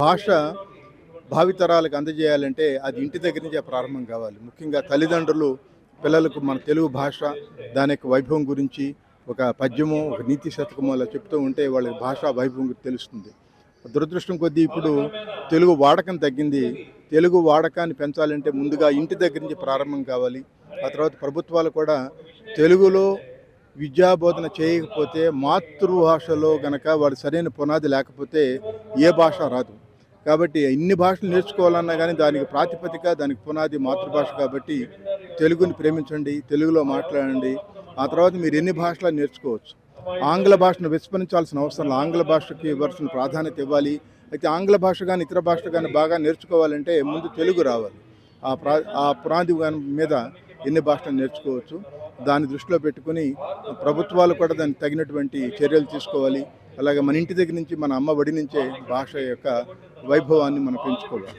భాష భావితరాలకు అందజేయాలంటే అది ఇంటి దగ్గర నుంచే ప్రారంభం కావాలి. ముఖ్యంగా తల్లిదండ్రులు పిల్లలకు మన తెలుగు భాష దాని యొక్క వైభవం గురించి ఒక పద్యమో ఒక నీతి శతకమో అలా చెప్తూ ఉంటే వాళ్ళకి భాషా వైభవం గురించి తెలుస్తుంది. దురదృష్టం కొద్దీ ఇప్పుడు తెలుగు వాడకం తగ్గింది. తెలుగు వాడకాన్ని పెంచాలంటే ముందుగా ఇంటి దగ్గర నుంచి ప్రారంభం కావాలి. ఆ తర్వాత ప్రభుత్వాలు కూడా తెలుగులో విద్యాబోధన చేయకపోతే మాతృభాషలో గనక వాడు సరైన పునాది లేకపోతే ఏ భాష రాదు. కాబట్టి ఇన్ని భాషలు నేర్చుకోవాలన్నా కానీ దానికి ప్రాతిపదిక, దానికి పునాది మాతృభాష. కాబట్టి తెలుగుని ప్రేమించండి, తెలుగులో మాట్లాడండి. ఆ తర్వాత మీరు ఎన్ని భాషలు నేర్చుకోవచ్చు. ఆంగ్ల భాషను విస్మరించాల్సిన అవసరం, ఆంగ్ల భాషకి ఇవ్వాల్సిన ప్రాధాన్యత ఇవ్వాలి. అయితే ఆంగ్ల భాష కానీ ఇతర భాషలు కానీ బాగా నేర్చుకోవాలంటే ముందు తెలుగు రావాలి. ఆ పునాది మీద ఎన్ని భాషలు నేర్చుకోవచ్చు. దాన్ని దృష్టిలో పెట్టుకుని ప్రభుత్వాలు కూడా దానికి తగినటువంటి చర్యలు తీసుకోవాలి. అలాగే మన ఇంటి దగ్గర నుంచి, మన అమ్మ ఒడి నుంచే భాష యొక్క వైభవాన్ని మనం పెంచుకోవాలి.